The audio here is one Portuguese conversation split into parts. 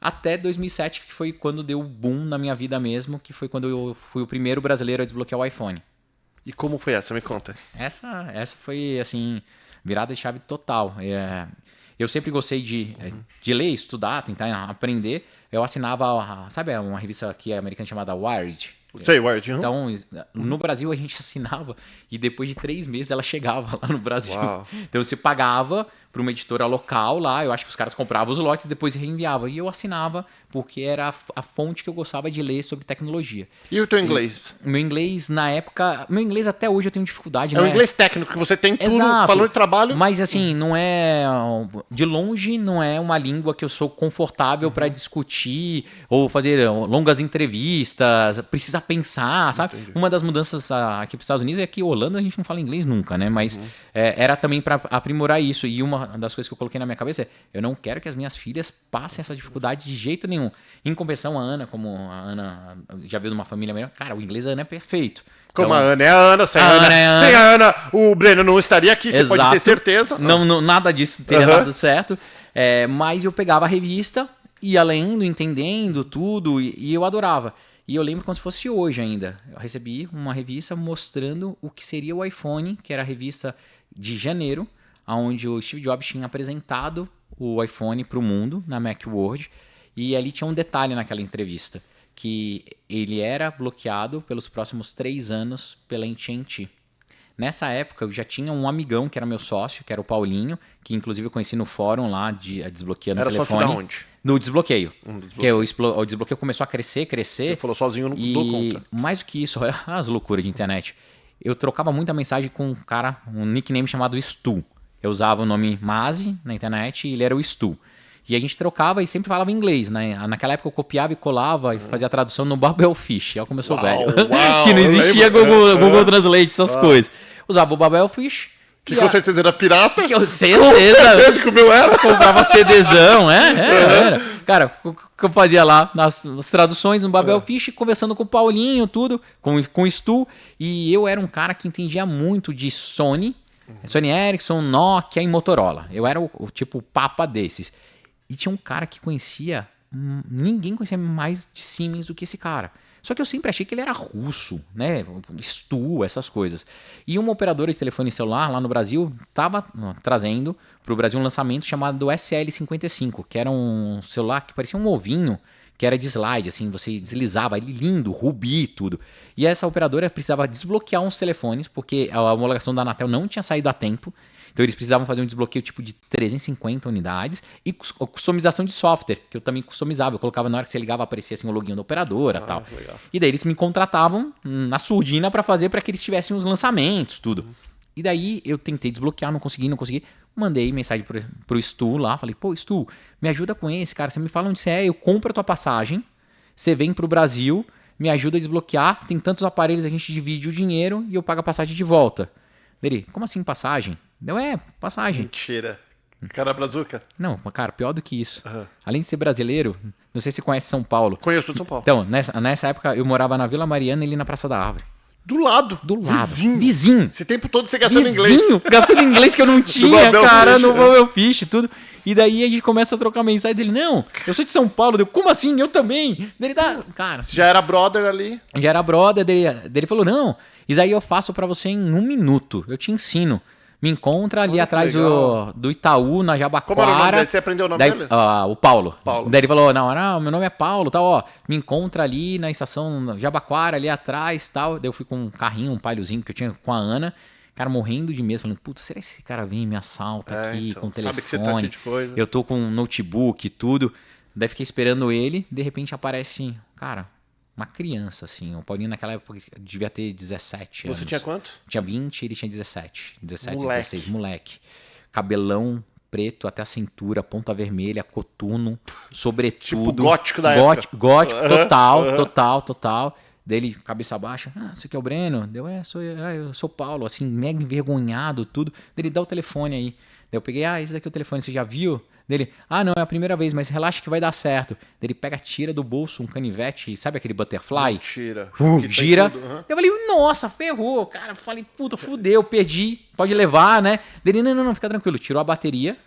Até 2007, que foi quando deu o boom na minha vida mesmo, que foi quando eu fui o primeiro brasileiro a desbloquear o iPhone. E como foi essa? Me conta. Essa foi, assim, virada de chave total. Eu sempre gostei de ler, estudar, tentar aprender. Eu assinava, sabe uma revista que é americana chamada Wired? Sei, Wired. Então, no Brasil a gente assinava e depois de 3 meses ela chegava lá no Brasil. Uau. Então você pagava para uma editora local lá, eu acho que os caras compravam os lotes e depois reenviavam. E eu assinava porque era a fonte que eu gostava de ler sobre tecnologia. E o teu inglês? Meu inglês, na época... Meu inglês até hoje eu tenho dificuldade. É o inglês técnico, que você tem tudo, Exato. falou de trabalho. Mas assim, não é... De longe, não é uma língua que eu sou confortável para discutir ou fazer longas entrevistas, precisar pensar, sabe? Entendi. Uma das mudanças aqui para os Estados Unidos é que Holanda a gente não fala inglês nunca, né? Mas era também para aprimorar isso. E uma das coisas que eu coloquei na minha cabeça é: eu não quero que as minhas filhas passem essa dificuldade de jeito nenhum. Em compensação, a Ana, como a Ana já veio de uma família melhor, cara, o inglês da Ana é perfeito. Como Então, a Ana é a Ana, sem a Ana, é a Ana. sem a Ana, o Breno não estaria aqui, você pode ter Exato. certeza. Não, nada disso teria dado certo. Mas eu pegava a revista, ia lendo, entendendo tudo, e eu adorava. E eu lembro como se fosse hoje ainda. Eu recebi uma revista mostrando o que seria o iPhone, que era a revista de janeiro, onde o Steve Jobs tinha apresentado o iPhone para o mundo, na Macworld. E ali tinha um detalhe naquela entrevista, que ele era bloqueado pelos próximos 3 anos pela AT&T. Nessa época eu já tinha um amigão que era meu sócio, que era o Paulinho, que inclusive eu conheci no fórum lá de desbloqueando o telefone. Era sócio da onde? No desbloqueio. Desbloqueio. Que o desbloqueio começou a crescer. Você falou sozinho, não dou conta. Mais do que isso, olha as loucuras de internet. Eu trocava muita mensagem com um cara, um nickname chamado Stu. Eu usava o nome Mazi na internet e ele era o Stu. E a gente trocava e sempre falava inglês, né? Naquela época eu copiava e colava e fazia a tradução no Babelfish. Olha como eu sou velho. Uau, que não existia Google Translate, essas coisas. Usava o Babelfish. Que com certeza era pirata. Certeza que o meu era. Comprava CDzão, era. Cara, o que eu fazia lá nas traduções no Babelfish, conversando com o Paulinho, tudo, com o Stu. E eu era um cara que entendia muito de Sony Ericsson, Nokia e Motorola. Eu era o tipo papa desses. E tinha um cara que conhecia... Ninguém conhecia mais de Siemens do que esse cara. Só que eu sempre achei que ele era russo, né? Stu, essas coisas. E uma operadora de telefone celular lá no Brasil estava trazendo para o Brasil um lançamento chamado SL55, que era um celular que parecia um ovinho, que era de slide, assim, você deslizava, ele lindo, rubi e tudo. E essa operadora precisava desbloquear uns telefones, porque a homologação da Anatel não tinha saído a tempo. Então eles precisavam fazer um desbloqueio tipo de 350 unidades e customização de software, que eu também customizava. Eu colocava na hora que você ligava, aparecia assim o login da operadora e tal. Legal. E daí eles me contratavam na surdina para fazer para que eles tivessem os lançamentos, tudo. E daí eu tentei desbloquear, não consegui. Mandei mensagem pro Stu lá, falei: pô, Stu, me ajuda com esse, cara. Você me fala onde você é, eu compro a tua passagem, você vem pro Brasil, me ajuda a desbloquear, tem tantos aparelhos, a gente divide o dinheiro e eu pago a passagem de volta. Ele: como assim passagem? Deu, passagem. Mentira. Cara brazuca? Não, cara, pior do que isso. Além de ser brasileiro, não sei se você conhece São Paulo. Conheço de São Paulo. Então, nessa época eu morava na Vila Mariana e ali na Praça da Árvore. Do lado. Vizinho. Esse tempo todo você gastando inglês. Gastando inglês que eu não tinha, Babel cara, Fish, no Babelfish e tudo. E daí a gente começa a trocar mensagem dele: não, eu sou de São Paulo. Deu: como assim? Eu também. Dele tá, cara. Você já era brother ali? Já era brother dele falou: não, isso aí eu faço pra você em 1 minuto. Eu te ensino. Me encontra ali atrás do Itaú, na Jabaquara. Como era o nome dele? Você aprendeu o nome dele? O Paulo. Paulo. Daí ele falou: não, meu nome é Paulo, tal, ó. Me encontra ali na estação Jabaquara, ali atrás, tal. Daí eu fui com um carrinho, um palhozinho que eu tinha com a Ana. Cara, morrendo de medo, falando: putz, será que esse cara vem e me assalta aqui então, com o telefone? sabe que você tá cheio de coisa. Eu tô com um notebook e tudo. Daí fiquei esperando ele, de repente aparece, cara, uma criança, assim. O Paulinho naquela época devia ter 17 anos. Você tinha quanto? Tinha 20, ele tinha 17. 17, Moleque. 16, moleque. Cabelão preto até a cintura, ponta vermelha, coturno, sobretudo. Tipo gótico da época. Gótico, total. Dele, cabeça baixa: você aqui é o Breno? Eu sou o Paulo, assim, mega envergonhado, tudo. Dele: dá o telefone aí. Daí eu peguei: esse daqui é o telefone, você já viu? Dele: não, é a primeira vez, mas relaxa que vai dar certo. Ele pega, tira do bolso um canivete, sabe aquele butterfly? Tira. Gira. Eu falei: nossa, ferrou, cara. Falei: puta, fudeu, perdi, pode levar, né? Dele: não, fica tranquilo. Tirou a bateria,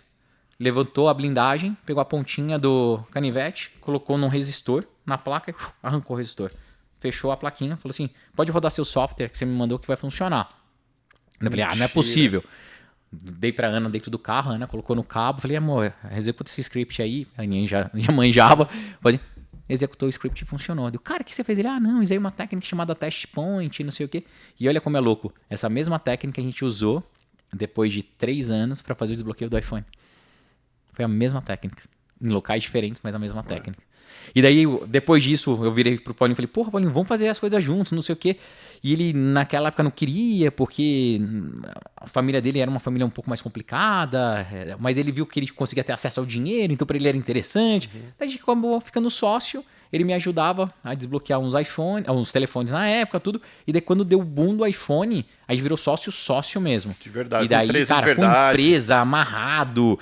levantou a blindagem, pegou a pontinha do canivete, colocou num resistor na placa e arrancou o resistor. Fechou a plaquinha, falou assim, pode rodar seu software que você me mandou que vai funcionar. Eu falei, não é possível. Dei pra Ana dentro do carro, a Ana colocou no cabo, falei, amor, executa esse script aí. A Aninha já manjava. Falei, executou o script e funcionou. Eu, cara, o que você fez? Ele, não, usei uma técnica chamada test point, não sei o quê. E olha como é louco. Essa mesma técnica a gente usou depois de 3 anos para fazer o desbloqueio do iPhone. Foi a mesma técnica. Em locais diferentes, mas a mesma técnica. E daí, depois disso, eu virei pro Paulinho e falei, porra, Paulinho, vamos fazer as coisas juntos, não sei o quê. E ele, naquela época, não queria, porque a família dele era uma família um pouco mais complicada, mas ele viu que ele conseguia ter acesso ao dinheiro, então para ele era interessante. Daí a gente acabou ficando sócio, ele me ajudava a desbloquear uns telefones na época, tudo. E daí, quando deu o boom do iPhone, a gente virou sócio mesmo. De verdade, e daí, empresa cara, de verdade. com empresa, amarrado.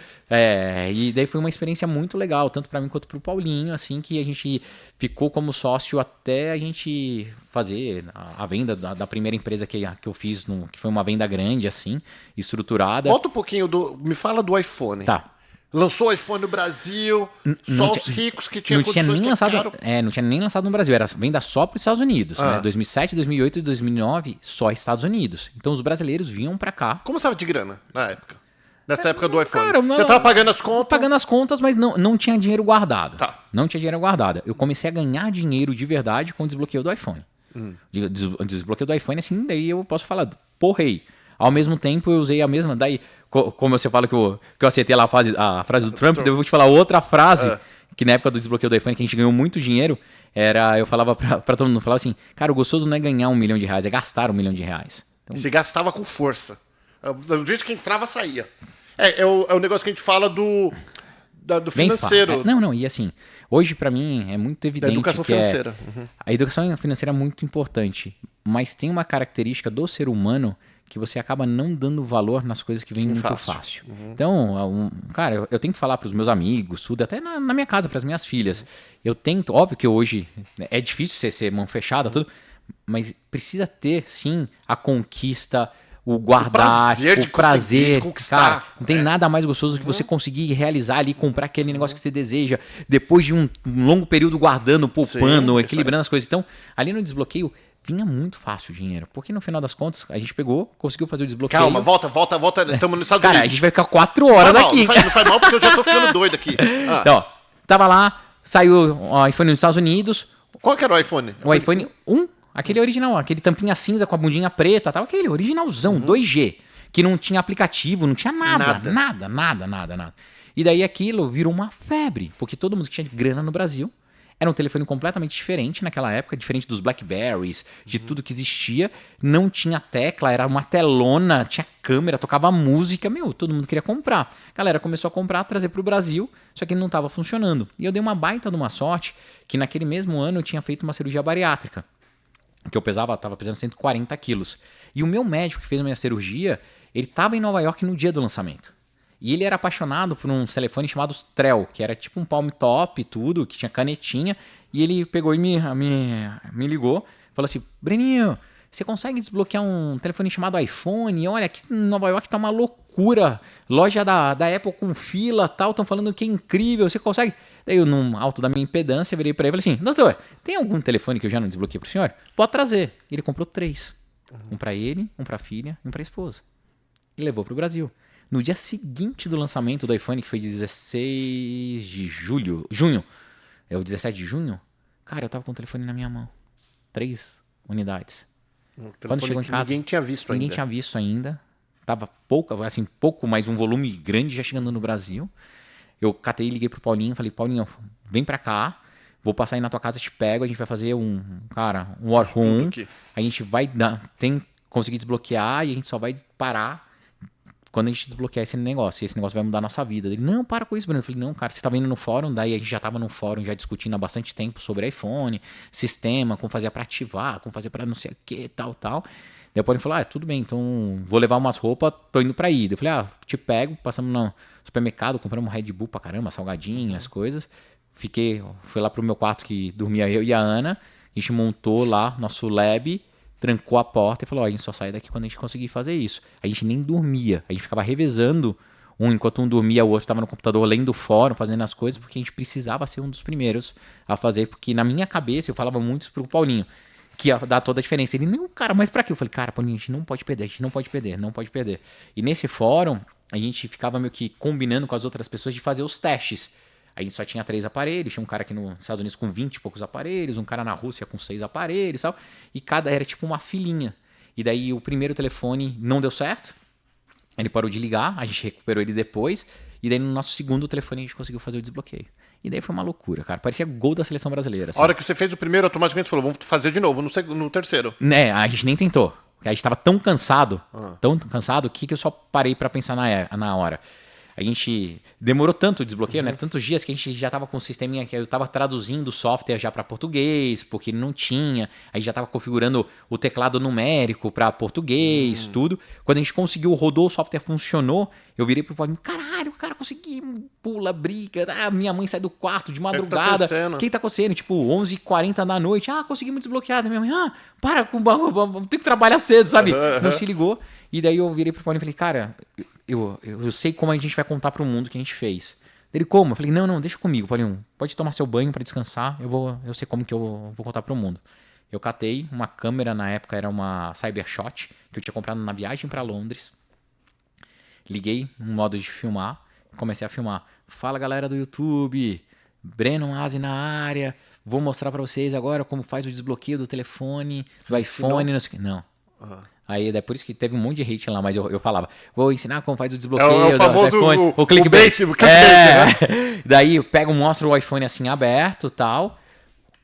E daí foi uma experiência muito legal, tanto para mim quanto pro Paulinho, assim, que a gente ficou como sócio até a gente fazer a venda da primeira empresa que eu fiz, que foi uma venda grande, assim, estruturada. Volta um pouquinho, me fala do iPhone. Tá. Lançou o iPhone no Brasil, só os ricos que tinham condições que ficaram... não tinha nem lançado no Brasil, era venda só para os Estados Unidos. Né? 2007, 2008 e 2009, só Estados Unidos. Então os brasileiros vinham para cá. Como você estava de grana na época? Nessa época do iPhone? Cara, você estava pagando as contas? Pagando as contas, mas não tinha dinheiro guardado. Tá. Não tinha dinheiro guardado. Eu comecei a ganhar dinheiro de verdade com o desbloqueio do iPhone. Desbloqueio do iPhone, assim, daí eu posso falar, porrei. Ao mesmo tempo, eu usei a mesma. Daí, como você fala que eu acertei lá a frase do Trump, eu vou te falar outra frase, que na época do desbloqueio do iPhone, que a gente ganhou muito dinheiro, eu falava pra todo mundo, falava assim, cara, o gostoso não é ganhar R$1 milhão, é gastar R$1 milhão. Então, você gastava com força. Do jeito que entrava, saía. É o negócio que a gente fala do financeiro. Não, e assim, hoje pra mim é muito evidente da educação financeira. A educação financeira é muito importante, mas tem uma característica do ser humano que você acaba não dando valor nas coisas que vêm muito fácil. Então, cara, eu tento falar para os meus amigos, tudo, até na minha casa, para as minhas filhas. Eu tento, óbvio que hoje é difícil ser mão fechada, tudo, mas precisa ter, sim, a conquista, o guardar, o prazer de conquistar. Cara, não tem nada mais gostoso que você conseguir realizar ali, comprar aquele negócio que você deseja, depois de um longo período guardando, poupando, equilibrando as coisas. Então, ali no desbloqueio, vinha muito fácil o dinheiro. Porque no final das contas, a gente conseguiu fazer o desbloqueio. Calma, volta. Estamos nos Estados Unidos. Cara, a gente vai ficar 4 horas aqui. Não faz mal porque eu já tô ficando doido aqui. Então, tava lá, saiu o iPhone nos Estados Unidos. Qual que era o iPhone? O iPhone 1, aquele original, aquele tampinha cinza com a bundinha preta, tal, aquele originalzão, 2G, que não tinha aplicativo, não tinha nada. E daí aquilo virou uma febre, porque todo mundo que tinha grana no Brasil era um telefone completamente diferente naquela época, diferente dos Blackberries, de tudo que existia. Não tinha tecla, era uma telona, tinha câmera, tocava música. Todo mundo queria comprar. A galera começou a comprar, trazer para o Brasil, só que não estava funcionando. E eu dei uma baita de uma sorte que naquele mesmo ano eu tinha feito uma cirurgia bariátrica, que eu estava pesando 140 quilos. E o meu médico que fez a minha cirurgia, ele estava em Nova York no dia do lançamento. E ele era apaixonado por um telefone chamado Trell, que era tipo um palm top e tudo, que tinha canetinha. E ele pegou e me ligou, falou assim, Breninho, você consegue desbloquear um telefone chamado iPhone? Olha, aqui em Nova York tá uma loucura. Loja da Apple com fila e tal, estão falando que é incrível, você consegue? Daí eu, no alto da minha impedância, virei para ele e falei assim, doutor, tem algum telefone que eu já não desbloqueei pro senhor? Pode trazer. Ele comprou 3. Um para ele, um para a filha e um para a esposa. E levou pro Brasil. No dia seguinte do lançamento do iPhone, que foi 16 de junho, é o 17 de junho, cara, eu tava com o telefone na minha mão. 3 unidades. Quando chegou em casa, ninguém tinha visto ainda. Tava pouco, mas um volume grande já chegando no Brasil. Eu catei e liguei pro Paulinho, falei, Paulinho, vem pra cá, vou passar aí na tua casa, te pego, a gente vai fazer um war room, a gente vai conseguir desbloquear e a gente só vai parar quando a gente desbloquear esse negócio. E esse negócio vai mudar a nossa vida. Ele, não, para com isso, Bruno. Eu falei, não, cara, você tava indo no fórum, daí a gente já tava no fórum já discutindo há bastante tempo sobre iPhone, sistema, como fazer para ativar, como fazer para não sei o que, tal. Daí o Paulinho falou, tudo bem, então vou levar umas roupas, tô indo pra ir. Eu falei, te pego, passamos no supermercado, compramos um Red Bull pra caramba, salgadinho, as coisas. Fui lá pro meu quarto que dormia eu e a Ana, a gente montou lá nosso lab, trancou a porta e falou, a gente só sai daqui quando a gente conseguir fazer isso. A gente nem dormia, a gente ficava revezando Enquanto um dormia, o outro estava no computador lendo o fórum, fazendo as coisas, porque a gente precisava ser um dos primeiros a fazer. Porque na minha cabeça, eu falava muito pro Paulinho, que ia dar toda a diferença. Ele, não, cara, mas pra quê? Eu falei, cara, Paulinho, a gente não pode perder, a gente não pode perder, não pode perder. E nesse fórum, a gente ficava meio que combinando com as outras pessoas de fazer os testes. A gente só tinha 3 aparelhos, tinha um cara aqui nos Estados Unidos com 20 e poucos aparelhos, um cara na Rússia com 6 aparelhos e tal. E cada era tipo uma filinha. E daí o primeiro telefone não deu certo, ele parou de ligar, a gente recuperou ele depois. E daí no nosso segundo telefone a gente conseguiu fazer o desbloqueio. E daí foi uma loucura, cara. Parecia gol da seleção brasileira. Assim. A hora que você fez o primeiro, automaticamente você falou, vamos fazer de novo no terceiro. Né, a gente nem tentou. A gente tava tão cansado, que eu só parei pra pensar na hora. A gente demorou tanto o desbloqueio, né? Tantos dias que a gente já tava com um sisteminha que eu tava traduzindo o software já para português, porque ele não tinha. Aí já tava configurando o teclado numérico para português, tudo. Quando a gente conseguiu, rodou, o software funcionou, eu virei pro Paulinho, caralho, cara, consegui, pula, briga, minha mãe sai do quarto de madrugada. O que tá acontecendo? Tipo, 11h40 da noite, conseguimos desbloquear. Minha mãe, para, tenho que trabalhar cedo, sabe? Não se ligou. E daí eu virei pro Paulinho e falei, cara, eu sei como a gente vai contar pro mundo que a gente fez. Ele, como? Eu falei, não, deixa comigo, Paulinho. Pode tomar seu banho para descansar. Eu sei como que eu vou contar pro mundo. Eu catei uma câmera, na época era uma Cybershot, que eu tinha comprado na viagem para Londres. Liguei um modo de filmar, comecei a filmar. Fala, galera do YouTube, Breno Masi na área. Vou mostrar para vocês agora como faz o desbloqueio do telefone, do iPhone, não sei o que. Não. Aí é por isso que teve um monte de hate lá, mas eu falava, vou ensinar como faz o desbloqueio o famoso do iPhone, o clickbait. Daí eu pego, mostro o iPhone assim aberto, tal,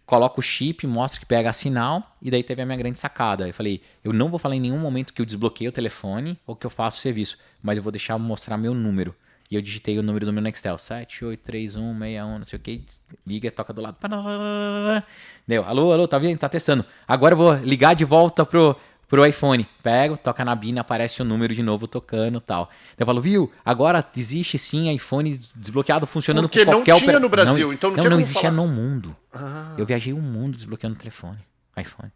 coloco o chip, mostro que pega sinal, e daí teve a minha grande sacada. Eu falei, eu não vou falar em nenhum momento que eu desbloqueio o telefone ou que eu faço o serviço, mas eu vou deixar mostrar meu número. E eu digitei o número do meu Nextel, 783161, não sei o que, liga, toca do lado. Deu, alô, tá vendo? Tá testando. Agora eu vou ligar de volta pro iPhone. Pego, toca na bina, aparece o número de novo tocando e tal. Eu falo, viu? Agora existe sim iPhone desbloqueado funcionando porque com qualquer... Porque não tinha no Brasil, então não tinha como existia falar. No mundo. Eu viajei o mundo desbloqueando o telefone, iPhone.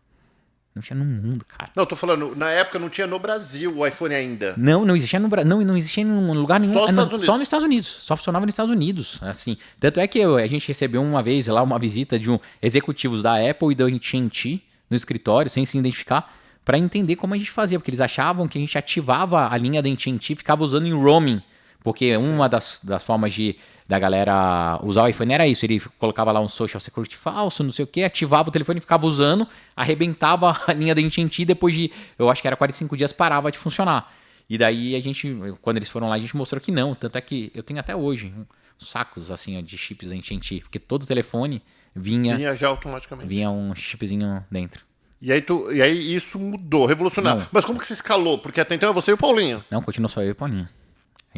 Não tinha no mundo, cara. Não, tô falando, na época não tinha no Brasil o iPhone ainda. Não existia no Brasil. Não existia em lugar nenhum. Só nos Estados Unidos. Só nos Estados Unidos. Só funcionava nos Estados Unidos. Assim. Tanto é que a gente recebeu uma vez lá uma visita de executivos da Apple e da AT&T no escritório, sem se identificar, para entender como a gente fazia. Porque eles achavam que a gente ativava a linha da AT&T e ficava usando em roaming. Porque uma das formas da galera usar o iPhone era isso. Ele colocava lá um social security falso, não sei o que, ativava o telefone, ficava usando, arrebentava a linha da AT&T e depois de, eu acho que era 45 dias, parava de funcionar. E daí a gente, quando eles foram lá, a gente mostrou que não. Tanto é que eu tenho até hoje sacos assim de chips da AT&T. Porque todo telefone vinha já automaticamente. Vinha um chipzinho dentro. E aí isso mudou, revolucionário. Não. Mas como que você escalou? Porque até então é você e o Paulinho. Não, continua só eu e o Paulinho.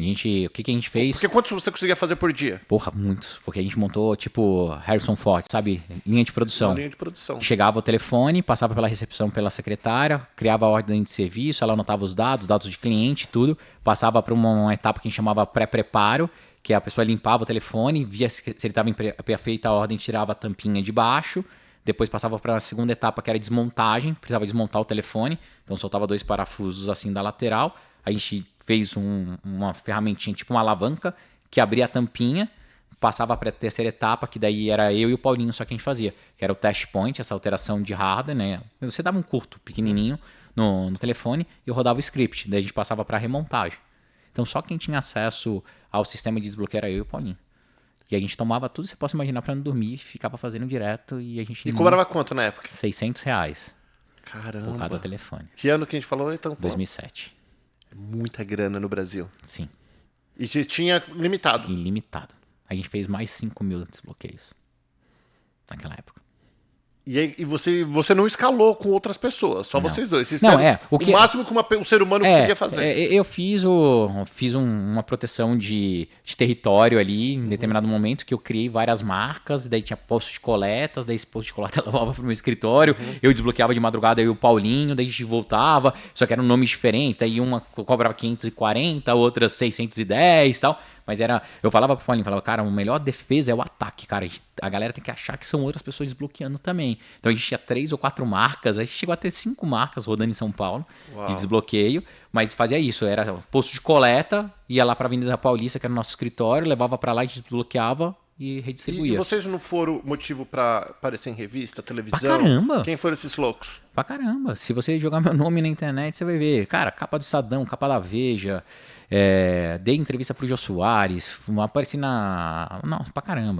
O que a gente fez? Porque quantos você conseguia fazer por dia? Porra, muitos. Porque a gente montou, tipo, Harrison Ford, sabe? Linha de produção. Linha de produção. Chegava o telefone, passava pela recepção pela secretária, criava a ordem de serviço, ela anotava os dados de cliente, tudo. Passava para uma etapa que a gente chamava pré-preparo, que a pessoa limpava o telefone, via se ele estava perfeita a ordem, tirava a tampinha de baixo. Depois passava para a segunda etapa, que era desmontagem. Precisava desmontar o telefone. Então soltava 2 parafusos assim da lateral. A gente fez uma ferramentinha, tipo uma alavanca, que abria a tampinha, passava para a terceira etapa, que daí era eu e o Paulinho só que a gente fazia, que era o test point, essa alteração de hardware, né? Você dava um curto, pequenininho, no telefone, e eu rodava o script, daí a gente passava para a remontagem. Então só quem tinha acesso ao sistema de desbloqueio era eu e o Paulinho. E a gente tomava tudo que você possa imaginar para não dormir, ficava fazendo direto, e a gente... E cobrava quanto na época? R$600. Caramba. Por cada telefone. Que ano que a gente falou? Então, 2007. Muita grana no Brasil. Sim. E tinha limitado? Ilimitado. A gente fez mais 5 mil desbloqueios naquela época. E aí você não escalou com outras pessoas, só não. Vocês dois. O máximo que um ser humano conseguia fazer. Eu fiz uma proteção de território ali em determinado momento, que eu criei várias marcas, daí tinha postos de coletas, daí esse posto de coleta levava para o meu escritório, eu desbloqueava de madrugada, eu e o Paulinho, daí a gente voltava, só que eram nomes diferentes, aí uma cobrava 540, outra 610 e tal, Mas eu falava pro Paulinho, falava, cara, a melhor defesa é o ataque, cara. A galera tem que achar que são outras pessoas desbloqueando também. Então a gente tinha 3 ou 4 marcas, a gente chegou a ter 5 marcas rodando em São Paulo de desbloqueio, mas fazia isso, era posto de coleta, ia lá pra Avenida Paulista, que era o nosso escritório, levava pra lá e desbloqueava e redistribuía. E vocês não foram motivo pra aparecer em revista, televisão? Pra caramba! Quem foram esses loucos? Pra caramba! Se você jogar meu nome na internet, você vai ver. Cara, capa do Estadão, capa da Veja, dei entrevista pro Jô Soares, apareci na... Não, pra caramba.